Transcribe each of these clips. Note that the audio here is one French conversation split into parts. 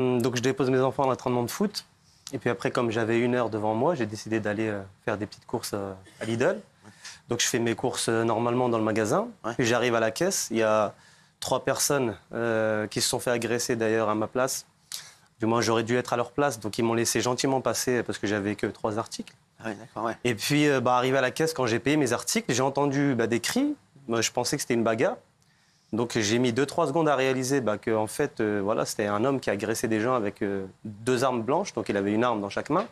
Donc je dépose mes enfants à l'entraînement de foot. Et puis après, comme j'avais 1 heure devant moi, j'ai décidé d'aller faire des petites courses à Lidl. Donc je fais mes courses normalement dans le magasin. Ouais. Puis j'arrive à la caisse. Il y a 3 personnes qui se sont fait agresser d'ailleurs à ma place. Du moins, j'aurais dû être à leur place. Donc ils m'ont laissé gentiment passer parce que j'avais que 3 articles. Ah oui, d'accord, ouais. Et puis, arrivé à la caisse, quand j'ai payé mes articles, j'ai entendu des cris. Moi, je pensais que c'était une bagarre. Donc j'ai mis 2-3 secondes à réaliser que en fait, voilà, c'était un homme qui agressait des gens avec 2 armes blanches. Donc il avait une arme dans chaque main.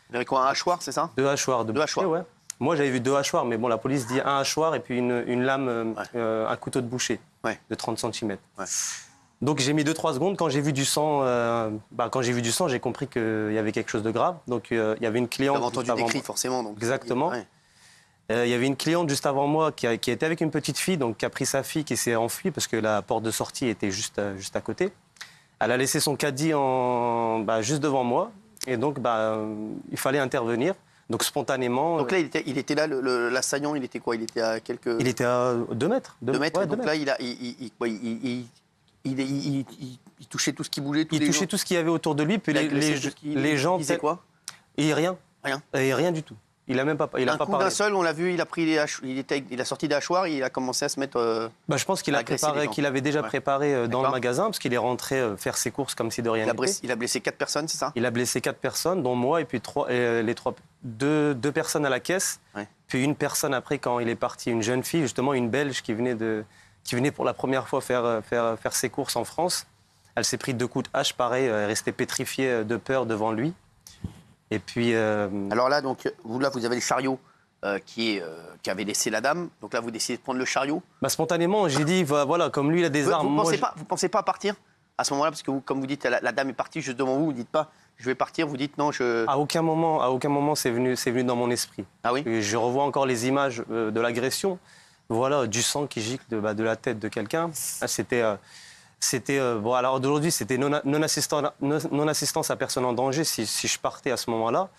Vous avez quoi, un hachoir, c'est ça? 2 hachoirs. Deux hachoirs. Ouais. Moi, j'avais vu 2 hachoirs, mais bon, la police dit un hachoir et puis une lame, un couteau de boucher de 30 cm. Ouais. Donc j'ai mis 2-3 secondes. Quand j'ai vu du sang, j'ai compris qu'il y avait quelque chose de grave. Donc il y avait une cliente. Vous avez entendu des cris, forcément. Donc. Exactement. Ouais. Il y avait une cliente juste avant moi qui était avec une petite fille, donc qui a pris sa fille, qui s'est enfuie parce que la porte de sortie était juste à côté. Elle a laissé son caddie juste devant moi et donc il fallait intervenir. Donc spontanément. Donc là, il était là, l'assaillant, il était quoi? Il était à quelques. Il était à 2 mètres. 2 mètres. Ouais, donc 2 mètres. là, il touchait tout ce qui bougeait. Il touchait tout ce qu'il y avait autour de lui. Puis les gens. Il disait quoi? Et rien. Rien. Et rien du tout. Il a même pas. Il a un pas coup parlé. d'un seul, on l'a vu, il a sorti des hachoirs, il a commencé à se mettre. Je pense qu'il avait déjà préparé dans le magasin, parce qu'il est rentré faire ses courses comme si de rien n'était. Il a blessé 4 personnes, c'est ça? Il a blessé 4 personnes, dont moi, et puis deux personnes à la caisse. Ouais. Puis une personne après, quand il est parti, une jeune fille, justement, une Belge qui venait pour la première fois faire ses courses en France. Elle s'est pris 2 coups de hache, pareil, elle est restée pétrifiée de peur devant lui. Et puis. Alors là, donc, vous avez le chariot qui avait laissé la dame. Donc là, vous décidez de prendre le chariot. Spontanément, j'ai dit, voilà, comme lui, il a des armes. Vous pensez pas à partir à ce moment-là, parce que comme vous dites, la dame est partie juste devant vous. Vous dites pas, je vais partir. Vous dites non, je. À aucun moment, c'est venu dans mon esprit. Ah oui. Et je revois encore les images de l'agression. Voilà, du sang qui gicle de la tête de quelqu'un. Alors d'aujourd'hui, c'était non-assistance à personne en danger si je partais à ce moment-là.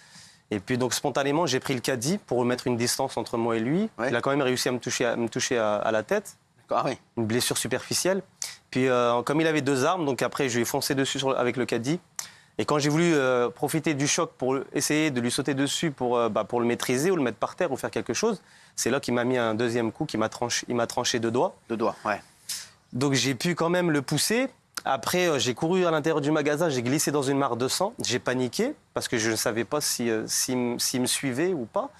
Et puis donc spontanément, j'ai pris le caddie pour mettre une distance entre moi et lui. Ouais. Il a quand même réussi à me toucher à la tête. Ah oui. Une blessure superficielle. Puis comme il avait 2 armes, donc après je lui ai foncé dessus avec le caddie. Et quand j'ai voulu profiter du choc pour essayer de lui sauter dessus pour le maîtriser ou le mettre par terre ou faire quelque chose, c'est là qu'il m'a mis un deuxième coup, il m'a tranché 2 doigts. 2 doigts, ouais. Donc j'ai pu quand même le pousser. Après, j'ai couru à l'intérieur du magasin, j'ai glissé dans une mare de sang. J'ai paniqué parce que je ne savais pas s'il me suivait ou pas.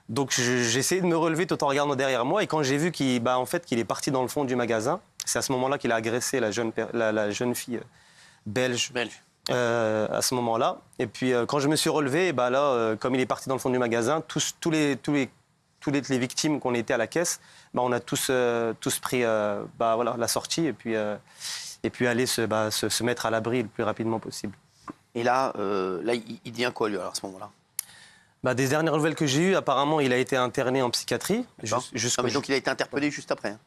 Donc j'ai essayé de me relever tout en regardant derrière moi. Et quand j'ai vu qu'il est parti dans le fond du magasin, c'est à ce moment-là qu'il a agressé la jeune fille belge. À ce moment-là. Et puis quand je me suis relevé, comme il est parti dans le fond du magasin, toutes les victimes qu'on était à la caisse, on a tous pris la sortie et puis aller se mettre à l'abri le plus rapidement possible. Et là, il devient quoi, lui, alors, à ce moment-là? Des dernières nouvelles que j'ai eues, apparemment, il a été interné en psychiatrie. Donc il a été interpellé juste après. Hein.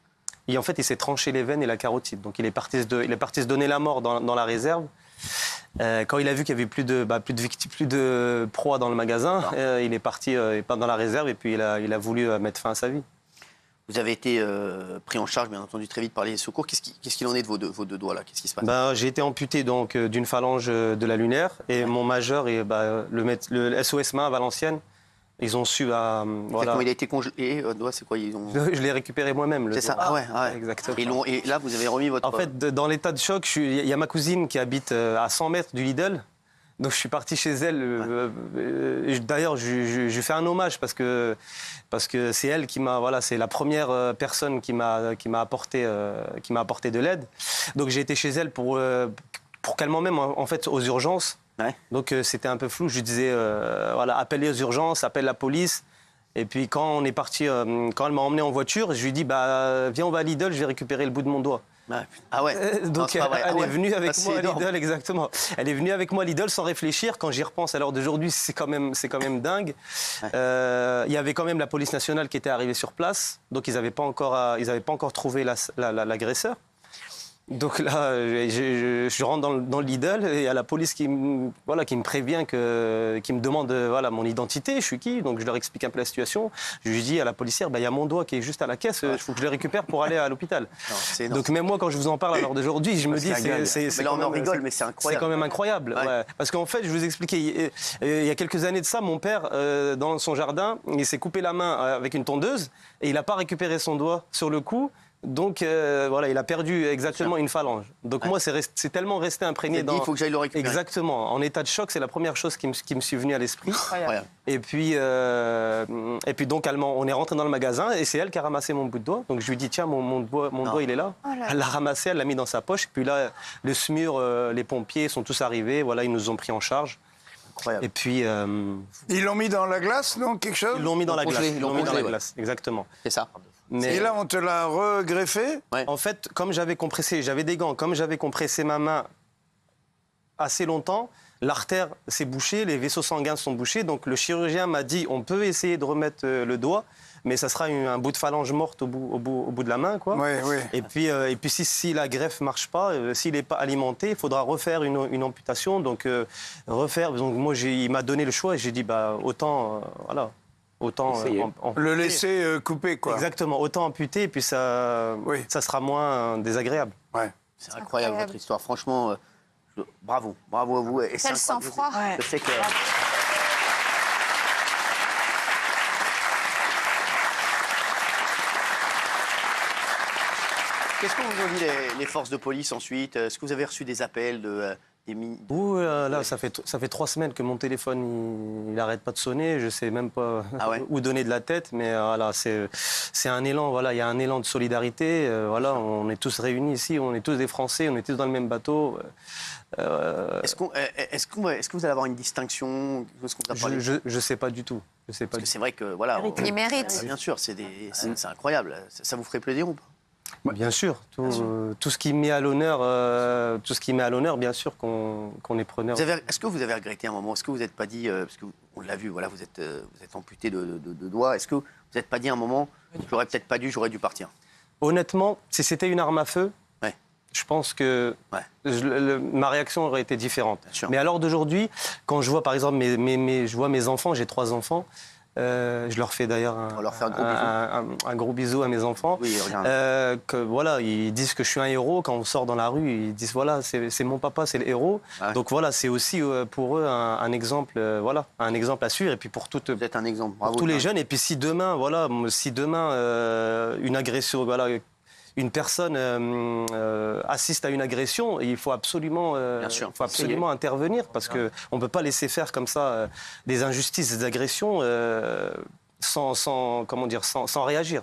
Et en fait, il s'est tranché les veines et la carotide. Donc il est parti se donner la mort dans la réserve. Quand il a vu qu'il n'y avait plus de proies dans le magasin, il est parti dans la réserve et puis il a voulu mettre fin à sa vie. Vous avez été pris en charge, bien entendu, très vite par les secours. Qu'est-ce qu'il en est de vos deux doigts, là? Qu'est-ce qui se passe? J'ai été amputé donc d'une phalange de la lunaire et mon majeur et le SOS Main à Valenciennes, ils ont su Comment il a été congelé, c'est quoi Je l'ai récupéré moi-même. C'est ça. Ah ouais. Exactement. Et là, vous avez remis votre. En fait, dans l'état de choc, il y a ma cousine qui habite à 100 mètres du Lidl. Donc je suis parti chez elle. D'ailleurs, je lui fais un hommage parce que c'est elle qui c'est la première personne qui m'a apporté de l'aide. Donc j'ai été chez elle pour qu'elle m'emmène en fait aux urgences. Ouais. Donc c'était un peu flou. Je lui disais appelle les urgences, appelle la police. Et puis quand on est parti, quand elle m'a emmené en voiture, je lui ai dit viens, on va à Lidl, je vais récupérer le bout de mon doigt. Ah ouais. Donc elle est venue avec moi à Lidl, exactement. Elle est venue avec moi à Lidl sans réfléchir. Quand j'y repense à l'heure d'aujourd'hui, c'est quand même dingue. Ouais. Il y avait quand même la police nationale qui était arrivée sur place, donc ils n'avaient pas encore trouvé l'agresseur. Donc là, je rentre dans le Lidl et il y a la police qui me prévient, qui me demande mon identité, je suis qui. Donc je leur explique un peu la situation. Je lui dis à la policière, il y a mon doigt qui est juste à la caisse, il faut que je le récupère pour aller à l'hôpital. Donc même moi, quand je vous en parle à l'heure d'aujourd'hui, je me dis, mais là on en rigole, mais c'est incroyable. C'est quand même incroyable. Ouais. Ouais. Parce qu'en fait, je vous expliquais, il y a quelques années de ça, mon père, dans son jardin, il s'est coupé la main avec une tondeuse et il n'a pas récupéré son doigt sur le coup. Donc il a perdu exactement une phalange. Donc moi, c'est tellement resté imprégné dans... Il faut que j'aille le récupérer. Exactement. En état de choc, c'est la première chose qui me suis venue à l'esprit. Incroyable. Et puis donc, on est rentré dans le magasin et c'est elle qui a ramassé mon bout de doigt. Donc je lui dis, tiens, mon doigt, il est là. Oh là. Elle l'a ramassé, elle l'a mis dans sa poche. Et puis là, le SMUR, les pompiers sont tous arrivés. Voilà, ils nous ont pris en charge. Incroyable. Et puis... Ils l'ont mis dans la glace, non? Quelque chose? Ils l'ont mis dans la glace. Ils l'ont mis dans la glace, exactement. C'est ça. Mais et là, on te l'a regreffé? Ouais. En fait, comme j'avais des gants, comme j'avais compressé ma main assez longtemps, l'artère s'est bouchée, les vaisseaux sanguins sont bouchés. Donc le chirurgien m'a dit, on peut essayer de remettre le doigt, mais ça sera un bout de phalange morte au bout de la main, quoi. Oui, oui. Et puis si la greffe marche pas, s'il n'est pas alimenté, il faudra refaire une amputation. Donc refaire. Donc moi, il m'a donné le choix et j'ai dit, autant, voilà. Autant le laisser couper, quoi. Exactement, autant amputer et puis ça sera moins désagréable. Ouais. C'est incroyable votre histoire, franchement, bravo à vous. Et Quel sang-froid. Je sais que... Qu'est-ce qu'on vous dit les forces de police ensuite? Est-ce que vous avez reçu des appels Là, ça fait 3 semaines que mon téléphone, il n'arrête pas de sonner. Je ne sais même pas où donner de la tête. Mais voilà, c'est un élan. Voilà, il y a un élan de solidarité. Voilà, on est tous réunis ici. On est tous des Français. On est tous dans le même bateau. Est-ce que vous allez avoir une distinction? Je ne sais pas du tout. Je sais pas. Parce que c'est vrai que voilà. Il mérite. Bien sûr, c'est incroyable. Ça vous ferait plaisir ou pas? Bien sûr, tout ce qui met à l'honneur, bien sûr qu'on est preneur. Est-ce que vous avez regretté un moment? Est-ce que vous n'êtes pas dit, parce qu'on l'a vu, voilà, vous êtes amputé de doigts. Est-ce que vous n'êtes pas dit un moment, j'aurais peut-être pas dû, j'aurais dû partir? Honnêtement, si c'était une arme à feu, je pense que ma réaction aurait été différente. Mais à l'heure d'aujourd'hui, quand je vois par exemple je vois mes enfants, j'ai 3 enfants. Je leur fais d'ailleurs un gros bisou à mes enfants. Oui, voilà, ils disent que je suis un héros. Quand on sort dans la rue, ils disent voilà, c'est mon papa, c'est le héros. Ouais. Donc voilà, c'est aussi pour eux un exemple, un exemple à suivre. Et puis pour vous êtes un exemple. Bravo, pour tous les jeunes. Et puis si demain, une agression, une personne assiste à une agression, il faut absolument intervenir parce qu'on ne peut pas laisser faire comme ça des injustices, des agressions sans réagir.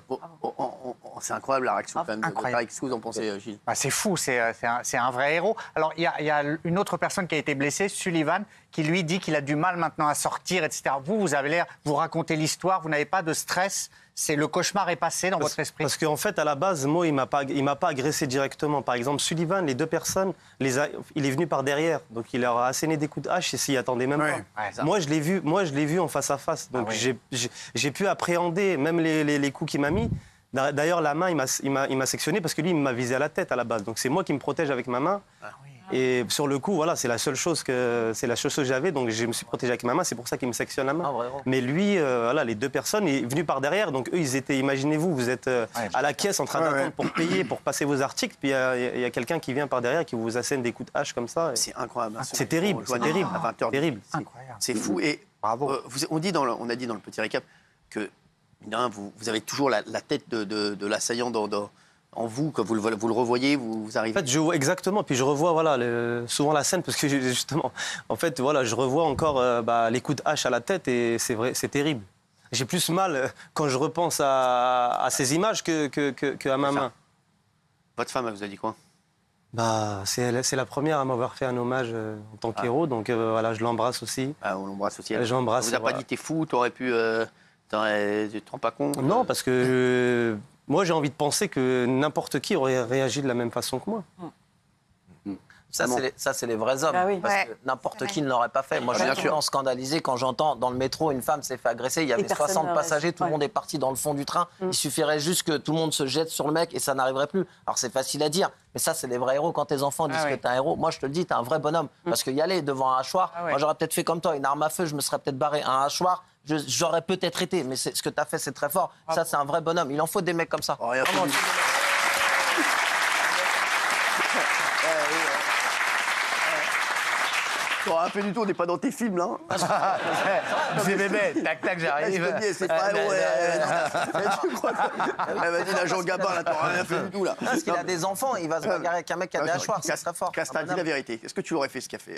C'est incroyable la réaction quand même. Qu'est-ce que vous en pensez, Gilles? C'est fou, c'est un vrai héros. Alors il y a une autre personne qui a été blessée, Sullivan, qui lui dit qu'il a du mal maintenant à sortir, etc. Vous avez l'air, vous racontez l'histoire, vous n'avez pas de stress. Le cauchemar est passé dans votre esprit. Parce qu'en fait, à la base, moi, il m'a pas agressé directement. Par exemple, Sullivan, les 2 personnes, il est venu par derrière. Donc, il leur a asséné des coups de hache et s'y attendait même pas. Moi, je l'ai vu en face à face. Donc, j'ai pu appréhender même les coups qu'il m'a mis. D'ailleurs, la main, il m'a sectionné parce que lui, il m'a visé à la tête à la base. Donc, c'est moi qui me protège avec ma main. Et sur le coup, voilà, c'est la seule chose que j'avais, donc je me suis protégé avec ma main, c'est pour ça qu'il me sectionne la main. Mais lui, les 2 personnes, il est venu par derrière, donc eux, ils étaient, imaginez-vous, vous êtes à la caisse en train d'attendre pour payer, pour passer vos articles, puis il y a quelqu'un qui vient par derrière qui vous assène des coups de hache comme ça. C'est incroyable. C'est terrible, c'est terrible. À 20h, terrible. C'est fou. Et bravo. On a dit dans le petit récap que vous avez toujours la tête de l'assaillant en vous, que vous le revoyez, vous arrivez. En fait, exactement. Puis je revois souvent la scène parce que justement, en fait, je revois encore les coups de hache à la tête et c'est vrai, c'est terrible. J'ai plus mal quand je repense à ces images qu'à ma main. Votre femme, elle vous a dit quoi? C'est la première à m'avoir fait un hommage en tant qu'héros, donc je l'embrasse aussi. On l'embrasse aussi. J'embrasse. Elle vous a pas dit t'es fou, t'aurais pu, tu te rends pas compte? Non, parce que moi j'ai envie de penser que n'importe qui aurait réagi de la même façon que moi. Ça, c'est les vrais hommes. Ah oui. Parce que n'importe qui ne l'aurait pas fait. Moi, je suis toujours scandalisé quand j'entends dans le métro une femme s'est fait agresser. Il y avait personne 60 ne passagers, tout le reste. monde est parti dans le fond du train. Il suffirait juste que tout le monde se jette sur le mec et ça n'arriverait plus. Alors, c'est facile à dire, mais ça, c'est les vrais héros. Quand tes enfants disent que t'es un héros, moi, je te le dis, t'es un vrai bonhomme. Parce que y aller devant un hachoir, moi, j'aurais peut-être fait comme toi, une arme à feu, je me serais peut-être barré. Un hachoir, j'aurais peut-être été, mais ce que t'as fait, c'est très fort. Ça, c'est un vrai bonhomme. Il en faut des mecs comme ça. Un peu du tout, on n'est pas dans tes films, là. C'est bébé, tac, tac, j'arrive. C'est pas tu crois vas-y, là, Jean Gabin, là, t'auras rien fait du tout, là. Parce qu'il a des enfants, il va se bagarrer avec un mec qui a des hachoirs, c'est très fort. Castal, dis la vérité. Est-ce que tu l'aurais fait, ce café?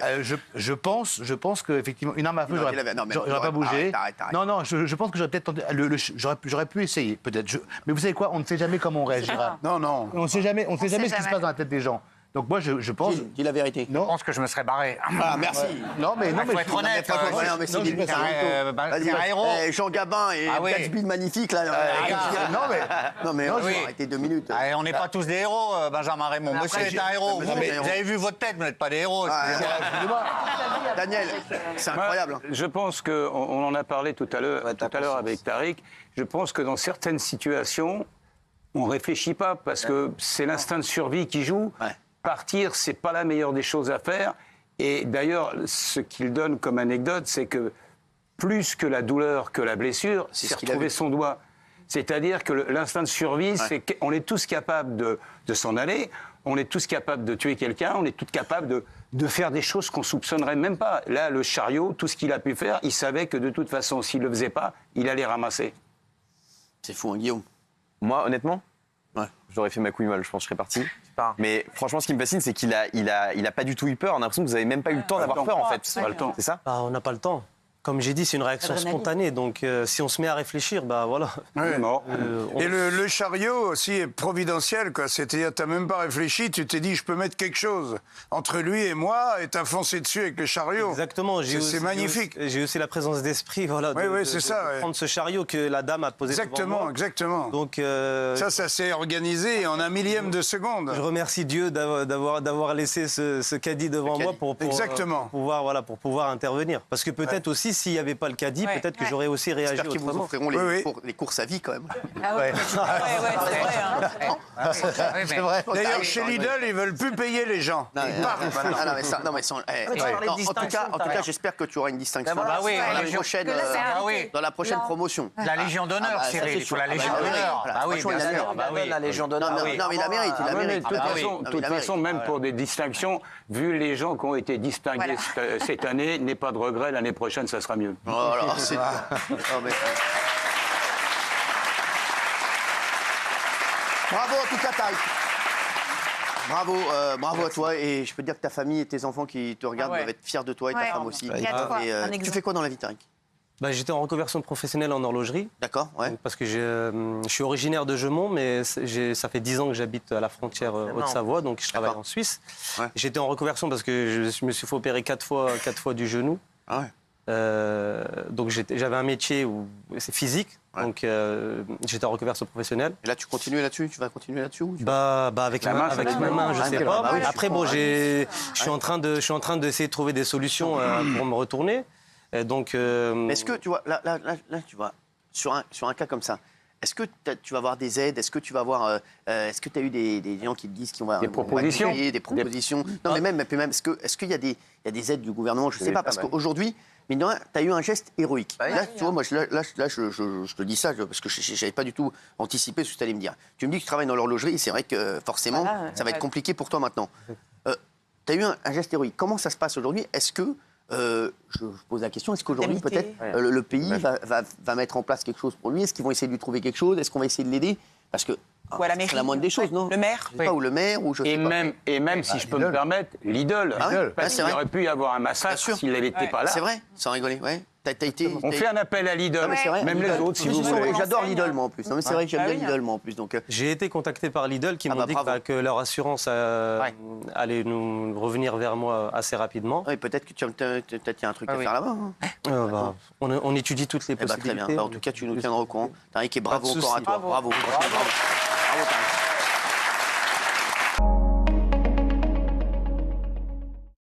Je pense qu'effectivement, une arme à feu, Non, j'aurais dis la vérité. Non, mais j'aurais pas bougé. arrête. Non, je pense que j'aurais peut-être tenté. J'aurais pu essayer, peut-être. Mais vous savez quoi, on ne sait jamais comment on réagira. Non. On ne sait jamais ce qui se passe dans la tête des gens. Donc moi, je pense. Dis la vérité. Je pense que je me serais barré. Ah, merci. Non, mais faut être honnête. Mais c'est des c'est un héros. Jean Gabin et Ah oui. Gatsby magnifique, là. Non, mais arrêtez 2 minutes. Allez, on n'est pas tous des héros, Benjamin Raymond. Monsieur est un héros. Vous avez vu votre tête, vous n'êtes pas des héros. excusez-moi. Daniel, c'est incroyable. Je pense qu'on en a parlé tout à l'heure avec Tariq. Je pense que dans certaines situations, on ne réfléchit pas parce que c'est l'instinct de survie qui joue. Ouais. Partir, c'est pas la meilleure des choses à faire. Et d'ailleurs, ce qu'il donne comme anecdote, c'est que plus que la douleur, que la blessure, c'est retrouver son doigt. C'est-à-dire que l'instinct de survie, c'est qu'on est tous capables de s'en aller, on est tous capables de tuer quelqu'un, on est tous capables de faire des choses qu'on soupçonnerait même pas. Là, le chariot, tout ce qu'il a pu faire, il savait que de toute façon, s'il le faisait pas, il allait ramasser. C'est fou, hein, Guillaume. Moi, honnêtement, j'aurais fait ma couille mal, je pense que je serais parti. Mais franchement, ce qui me fascine, c'est qu'il a pas du tout eu peur. On a l'impression que vous avez même pas eu le temps d'avoir peur, en fait. Pas le temps. C'est ça? On n'a pas le temps. Comme j'ai dit, c'est une réaction spontanée. Donc, si on se met à réfléchir, voilà. Mort. Et le chariot aussi est providentiel, quoi. C'est-à-dire, t'as même pas réfléchi, tu t'es dit, je peux mettre quelque chose entre lui et moi, et t'as foncé dessus avec le chariot. Exactement. C'est magnifique. J'ai aussi la présence d'esprit, voilà. C'est ça. De prendre ce chariot que la dame a posé devant moi. Exactement. Donc, ça s'est organisé en un millième de seconde. je remercie Dieu d'avoir laissé ce caddie devant moi pour pouvoir intervenir. Parce que peut-être aussi, s'il n'y avait pas le caddie, peut-être que j'aurais aussi réagi J'espère qu'ils vous autrement. offriront les courses à vie, quand même. Ah ouais, c'est vrai. C'est vrai. D'ailleurs, chez Lidl, ils veulent plus payer les gens. Ils partent. En tout cas, j'espère que tu auras une distinction Bah oui, dans la prochaine promotion. La Légion d'honneur, Cyril. Il faut la Légion d'honneur. Bah oui, bien sûr. La Légion d'honneur. Non, mais il la mérite. De toute façon, même pour des distinctions, vu les gens qui ont été distingués cette année, n'aie pas de regret, l'année prochaine, ça sera mieux. Voilà, c'est... Bravo en tout cas, Tariq. Bravo à toi. Et je peux te dire que ta famille et tes enfants qui te regardent doivent être fiers de toi et ta femme aussi. Tu fais quoi dans la vie, Tariq? J'étais en reconversion professionnelle en horlogerie. D'accord, ouais. Parce que je suis originaire de Gemont, mais ça fait 10 ans que j'habite à la frontière Haute-Savoie, donc je travaille en Suisse. Ouais. J'étais en reconversion parce que je me suis fait opérer 4 fois du genou. Ah ouais. Donc j'avais un métier où c'est physique, donc j'étais en reconversion professionnelle. Et là, tu continues là-dessus? Tu vas continuer là-dessus ou avec ma main, je sais pas. Après, je suis en train d'essayer de trouver des solutions pour me retourner. Donc, est-ce que tu vois là, tu vois sur un cas comme ça, est-ce que tu vas avoir des aides? Est-ce que tu vas avoir est-ce que tu as eu des gens qui te disent qu'ils vont avoir des propositions? Non, mais même est-ce qu'il y a des aides du gouvernement? Je sais pas, parce qu'aujourd'hui, tu as eu un geste héroïque. Là, tu vois, moi, je te dis ça parce que je n'avais pas du tout anticipé ce que tu allais me dire. Tu me dis que tu travailles dans l'horlogerie, et c'est vrai que forcément, ça va être compliqué pour toi maintenant. Tu as eu un geste héroïque. Comment ça se passe aujourd'hui? Est-ce que, je pose la question, est-ce qu'aujourd'hui, peut-être, le pays va mettre en place quelque chose pour lui? Est-ce qu'ils vont essayer de lui trouver quelque chose? Est-ce qu'on va essayer de l'aider? Parce que c'est la moindre des choses, non? Le maire? Ou le maire, ou je sais pas. Et même si je peux me permettre, Lidl. Parce qu'il aurait pu y avoir un massacre s'il n'était pas là. C'est vrai, sans rigoler, ouais. On fait un appel à Lidl, même les autres, si vous voulez. J'adore Lidl, moi, en plus. Non, mais c'est vrai que j'aime bien Lidl, moi, en plus. J'ai été contacté par Lidl qui m'ont dit que leur assurance allait nous revenir vers moi assez rapidement. Oui, peut-être que tu as un truc à faire là-bas. On étudie toutes les possibilités. Très bien. En tout cas, tu nous tiendras au courant. Tariq, et bravo encore à toi. Bravo. Bravo, Tariq.